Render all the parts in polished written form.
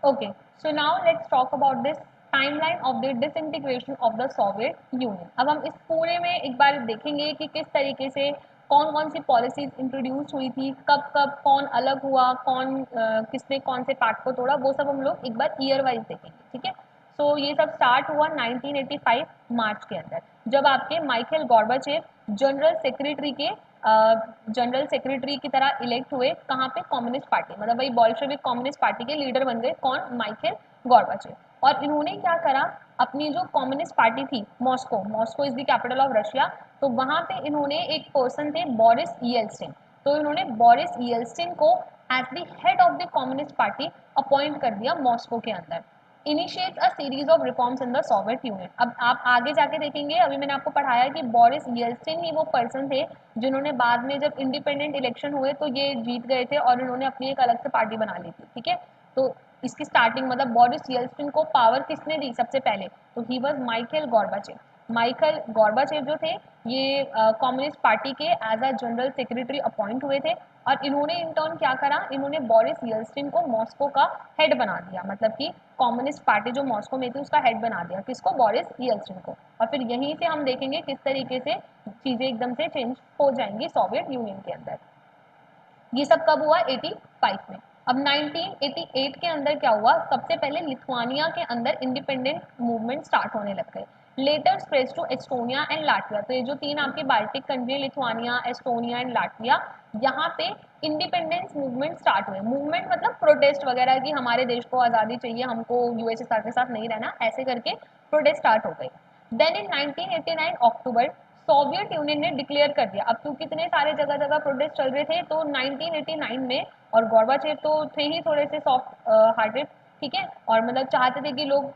Okay, so now let's talk about this timeline of the disintegration of the Soviet Union. अब हम इस पूरे में एक बार देखेंगे कि किस तरीके से कौन कौन सी पॉलिसीज इंट्रोड्यूस हुई थी, कब कब कौन अलग हुआ, कौन किसने कौन से पार्ट को तोड़ा, वो सब हम लोग एक बार ईयर वाइज देखेंगे, ठीक है। सो ये सब स्टार्ट हुआ 1985 मार्च के अंदर, जब आपके माइकल गॉर्बाचेव जनरल सेक्रेटरी की तरह इलेक्ट हुए। कहाँ पे? कम्युनिस्ट पार्टी, मतलब वही बॉल्शेविक कम्युनिस्ट पार्टी के लीडर बन गए। कौन? माइकल गॉर्बाचेव। और इन्होंने क्या करा, अपनी जो कम्युनिस्ट पार्टी थी, Moscow, Moscow is the capital of Russia, तो वहाँ पे इन्होंने एक पर्सन थे बोरिस येल्सिन, तो इन्होंने बोरिस येल्सिन को as the head of the Communist Party appoint कर दिया मॉस्को के अंदर। Initiate a series of reforms in the Soviet Union. अब आप आगे जाके देखेंगे, अभी मैंने आपको पढ़ाया कि बोरिस येल्सिन ही वो पर्सन थे जिन्होंने बाद में जब इंडिपेंडेंट इलेक्शन हुए तो ये जीत गए थे और इन्होंने अपनी एक अलग से पार्टी बना ली थी, ठीक है। तो इसकी स्टार्टिंग, मतलब बोरिस येल्सिन को पावर किसने दी सबसे पहले? तो he was Michael Gorbachev. Michael Gorbachev जो थे ये कम्युनिस्ट पार्टी के as a general secretary appoint हुए थे। और इन्होंने इन टर्न क्या करा, इन्होंने बोरिस येल्सिन को मॉस्को का हेड बना दिया, मतलब कि कम्युनिस्ट पार्टी जो मॉस्को में थी उसका हेड बना दिया। किसको? बोरिस येल्सिन को। और फिर यहीं से हम देखेंगे किस तरीके से चीज़ें एकदम से चेंज हो जाएंगी सोवियत यूनियन के अंदर। ये सब कब हुआ? 85 में। अब 1988 के अंदर क्या हुआ, सबसे पहले लिथुआनिया के अंदर इंडिपेंडेंट मूवमेंट स्टार्ट होने लग गए। Later spreads to Estonia and Latvia, तो ये जो तीन आपके Baltic country, Lithuania, Estonia and Latvia, यहाँ पे इंडिपेंडेंस मूवमेंट स्टार्ट हुए। मूवमेंट मतलब प्रोटेस्ट वगैरह की, हमारे देश को आज़ादी चाहिए, हमको यूएसएसआर के साथ नहीं रहना, ऐसे करके प्रोटेस्ट स्टार्ट हो गए। Then in 1989 October Soviet union ने डिक्लेयर कर दिया। अब क्योंकि इतने सारे जगह जगह प्रोटेस्ट चल रहे थे तो 1989 में, और गोर्बाचेव तो थे ही थोड़े से सॉफ्ट हार्टेड, ठीक है, और मतलब चाहते थे कि लोग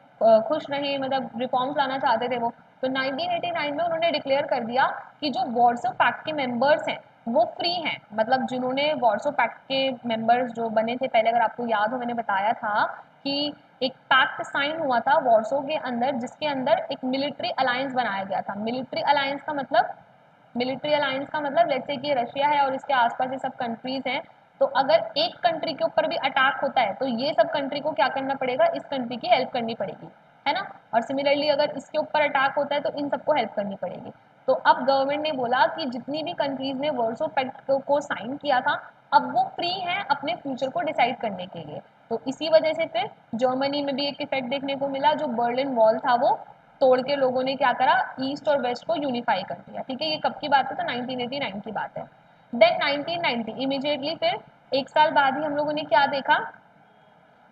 खुश रहें, मतलब रिफॉर्म्स लाना चाहते थे वो। तो 1989 में उन्होंने डिक्लेयर कर दिया कि जो वॉर्सो पैक्ट के मेंबर्स हैं वो फ्री हैं, मतलब जिन्होंने वॉर्सो पैक्ट के मेंबर्स जो बने थे पहले, अगर आपको याद हो मैंने बताया था कि एक पैक्ट साइन हुआ था वॉर्सो के अंदर, जिसके अंदर एक मिलिट्री अलायंस बनाया गया था। मिलिट्री अलायंस का मतलब लेट्स से कि रशिया है और इसके आसपास ये सब कंट्रीज हैं, तो अगर एक कंट्री के ऊपर भी अटैक होता है तो ये सब कंट्री को क्या करना पड़ेगा? इस कंट्री की हेल्प करनी पड़ेगी, है ना। और सिमिलरली अगर इसके ऊपर अटैक होता है तो इन सबको हेल्प करनी पड़ेगी। तो अब गवर्नमेंट ने बोला कि जितनी भी कंट्रीज ने वर्सो पैक्ट को साइन किया था, अब वो फ्री हैं अपने फ्यूचर को डिसाइड करने के लिए। तो इसी वजह से फिर जर्मनी में भी एक इफेक्ट देखने को मिला, जो बर्लिन वॉल था वो तोड़ के लोगों ने क्या करा, ईस्ट और वेस्ट को यूनिफाई कर दिया, ठीक है। ये कब की बात है? तो 1989 की बात है। देन 1990 इमीडिएटली फिर एक साल बाद ही हम लोगों ने क्या देखा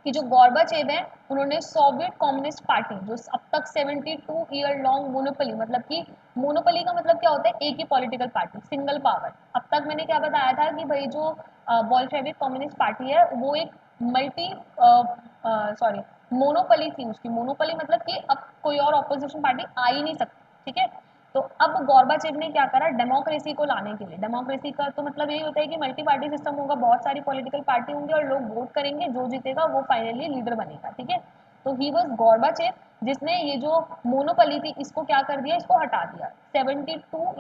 कि जो गोर्बाचेव है उन्होंने सोवियत कम्युनिस्ट पार्टी, जो अब तक 72 ईयर लॉन्ग मोनोपोली, मतलब कि मोनोपोली का मतलब क्या होता है? एक ही पॉलिटिकल पार्टी, सिंगल पावर। अब तक मैंने क्या बताया था कि भाई जो बोल्शेविक कम्युनिस्ट पार्टी है वो एक मल्टी सॉरी मोनोपोली थी उसकी। मोनोपोली मतलब कि अब कोई और ऑपोजिशन पार्टी आ ही नहीं सकती, ठीक है। तो अब गोर्बाचेव ने क्या करा, डेमोक्रेसी को लाने के लिए, डेमोक्रेसी का तो मतलब यही होता है कि मल्टी पार्टी सिस्टम होगा, बहुत सारी पॉलिटिकल पार्टी होंगी और लोग वोट करेंगे, जो जीतेगा वो फाइनली लीडर बनेगा, ठीक है। तो ही वॉज गोर्बाचेव जिसने ये जो मोनोपोली थी इसको क्या कर दिया, इसको हटा दिया। 72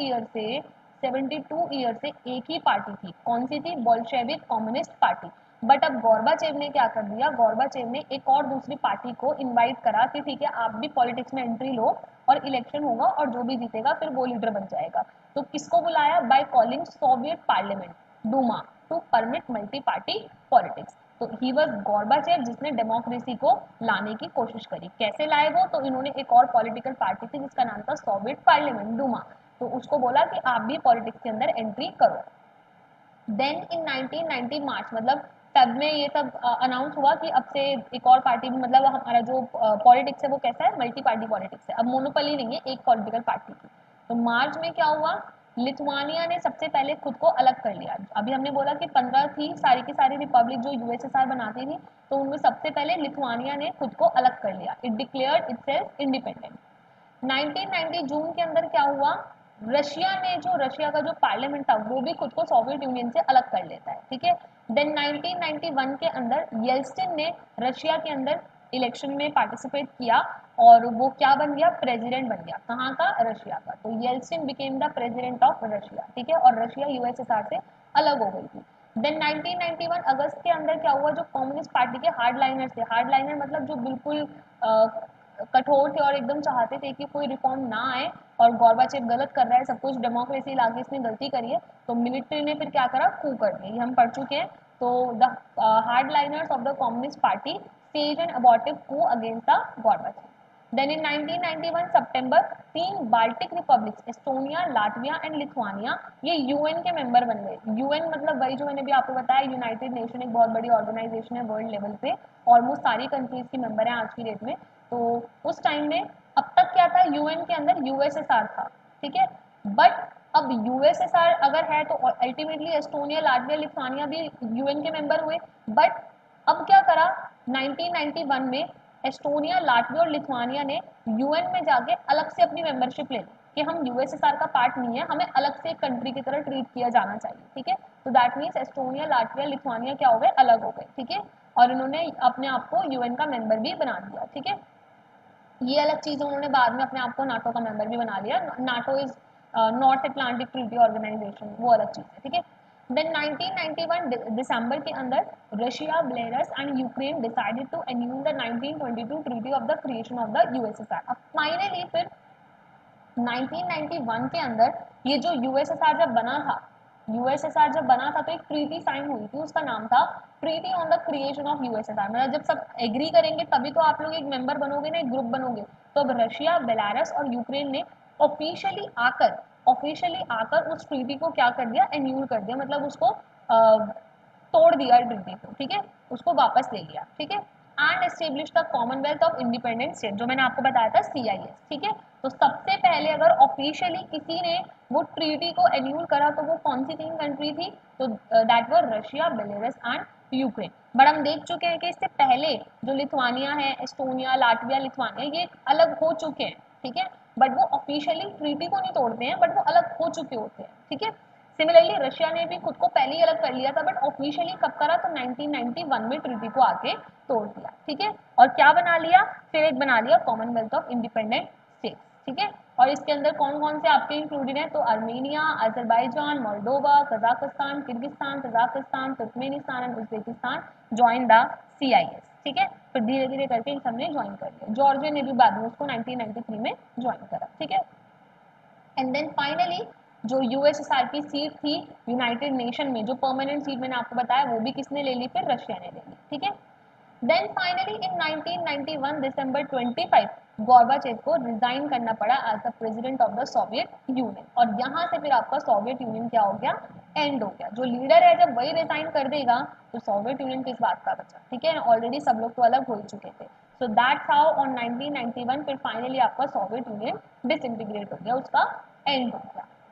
ईयर से एक ही पार्टी थी, कौन सी थी? Bolshevik communist party. बट अब गोर्बाचेव ने क्या कर दिया, गोर्बाचेव ने एक और दूसरी पार्टी को इनवाइट करा कि ठीक है आप भी पॉलिटिक्स में एंट्री लो और इलेक्शन होगा और जो भी जीतेगा फिर वो लीडर बन जाएगा। तो किसको बुलाया? By calling Soviet parliament Duma to permit multi party politics. तो ही वॉज गोर्बाचेव जिसने डेमोक्रेसी को लाने की कोशिश करी। कैसे लाए वो? तो इन्होंने एक और पॉलिटिकल पार्टी थी जिसका नाम था सोवियत पार्लियामेंट डूमा, तो उसको बोला कि आप भी पॉलिटिक्स के अंदर एंट्री करो। देन इन 1990 मार्च, मतलब तब में ये सब अनाउंस हुआ कि अब से एक और पार्टी भी, मतलब हमारा जो पॉलिटिक्स है वो कैसा है? मल्टी पार्टी पॉलिटिक्स है, अब मोनोपोली नहीं है एक पॉलिटिकल पार्टी की। तो मार्च में क्या हुआ, लिथुआनिया ने सबसे पहले खुद को अलग कर लिया। अभी हमने बोला कि 15 थी सारी की सारी रिपब्लिक जो यूएसएसआर बनाती थी, तो उनमें सबसे पहले लिथुआनिया ने खुद को अलग कर लिया। It declared itself independent. 1990 जून के अंदर क्या हुआ, रशिया का जो पार्लियामेंट था वो भी खुद को सोवियत यूनियन से अलग कर लेता है, ठीक है। देन 1991 के अंदर येल्सिन ने रशिया के अंदर इलेक्शन में पार्टिसिपेट किया और वो क्या बन गया? प्रेसिडेंट बन गया। कहाँ का? रशिया का। तो Yeltsin became the president of Russia, ठीक है, और रशिया यूएसएसआर से अलग हो गई थी। देन 1991 अगस्त के अंदर क्या हुआ, जो कम्युनिस्ट पार्टी के हार्ड लाइनर्स थे, हार्ड लाइनर मतलब जो बिल्कुल कठोर थे और एकदम चाहते थे कि कोई रिफॉर्म ना आए और गॉर्बाचेव गलत कर रहा है, सब कुछ डेमोक्रेसी लाके इसने गलती करी है, तो मिलिट्री ने फिर क्या करा, कू कर दिया, ये हम पढ़ चुके हैं। तो the hard liners of the Communist party staged an abortive coup against the Gorbachev. Then in 1991 सितंबर, तीन Baltic republics Estonia, Latvia and Lithuania ये यूएन के मेंबर बन गए। यूएन मतलब वही जो मैंने भी आपको बताया, यूनाइटेड नेशन एक बहुत बड़ी ऑर्गेनाइजेशन है वर्ल्ड लेवल पे, ऑलमोस्ट सारी कंट्रीज की मेंबर हैं आज की डेट में। तो उस टाइम में अब तक क्या था, यूएन के अंदर यूएसएसआर था, ठीक है, बट अब यूएसएसआर अगर है तो अल्टीमेटली एस्टोनिया, लाटविया, लिथुआनिया भी यूएन के मेंबर हुए। बट अब क्या करा 1991 में, एस्टोनिया, लाटविया और लिथुआनिया ने यूएन में जाके अलग से अपनी मेंबरशिप ले ली कि हम यूएसएसआर का पार्ट नहीं है, हमें अलग से एक कंट्री की तरह ट्रीट किया जाना चाहिए, ठीक है। तो that means Estonia, Latvia, Lithuania क्या हो गए, अलग हो गए, ठीक है, और इन्होंने अपने आप को यूएन का मेंबर भी बना दिया, ठीक है। ये अलग चीज़ है, उन्होंने बाद में अपने आप को नाटो का मेंबर भी बना लिया। NATO is North Atlantic Treaty Organization, वो अलग चीज़ है, ठीक है। देन 1991 दिसंबर के अंदर Russia, Belarus and Ukraine decided to annul the 1922 treaty of the creation of the USSR. अब फाइनली फिर 1991 के अंदर ये जो यूएसएसआर जब बना था, यूएसएसआर जब बना था तो एक ट्रीटी साइन हुई थी, उसका नाम था treaty on the creation of USSR. मतलब जब सब एग्री करेंगे तभी तो आप लोग एक मेंबर बनोगे ना, एक ग्रुप बनोगे। तो अब रशिया, बेलारूस और यूक्रेन ने ऑफिशियली आकर उस ट्रीटी को क्या कर दिया, एन्यूल कर दिया, मतलब उसको तोड़ दिया ट्रीटी को, ठीक है, उसको वापस ले लिया, ठीक है। And establish the Commonwealth of independent state, जो मैंने आपको बताया था CIS, ठीक है। तो सबसे पहले अगर ऑफिशियली किसी ने वो ट्रीटी को एन्यूल करा तो वो कौन सी तीन कंट्री थी, तो that were Russia, Belarus and Ukraine. But हम देख चुके हैं कि इससे पहले जो लिथुआनिया है, एस्टोनिया, लाटविया, लिथुआनिया, ये अलग हो चुके हैं, ठीक है, बट वो ऑफिशियली ट्रीटी को नहीं तोड़ते हैं, बट वो अलग हो चुके होते हैं, ठीक है। सिमिलरली रशिया ने भी खुद को पहले ही अलग कर लिया था, बट ऑफिशियली कब करा, तो 1991 में ट्रीटी को आके तोड़ दिया, ठीक है। और क्या बना लिया, फिर एक बना लिया कॉमनवेल्थ ऑफ इंडिपेंडेंट स्टेट्स, ठीक है। और इसके अंदर कौन कौन से आपके इंक्लूडेड हैं, तो Armenia, Azerbaijan, Moldova, Kazakhstan, Kyrgyzstan, Tajikistan, Turkmenistan and Uzbekistan join the CIS, ठीक है। फिर धीरे धीरे करके इन सबने ज्वाइन कर लिया। जॉर्जिया ने भी बाद में उसको 1993 में ज्वाइन करा, ठीक है। एंड देन फाइनली जो यूएसएसआर की सीट थी यूनाइटेड नेशन में, जो परमानेंट सीट मैंने आपको बताया, वो भी किसने ले ली, फिर रशिया ने ले ली, ठीक है। Then finally in 1991 December 25 Gorbachev को रिजाइन करना पड़ा as the president of the Soviet Union, और यहाँ से फिर आपका सोवियत यूनियन क्या हो गया, एंड हो गया। जो लीडर है जब वही रिजाइन कर देगा तो सोवियत यूनियन किस बात का बचा, ठीक है, ऑलरेडी सब लोग तो अलग हो ही चुके थे। सो दैट्स हाउ ऑन 1991 फिर फाइनली आपका सोवियत यूनियन डिसइंटीग्रेट हो गया, उसका एंड हो गया।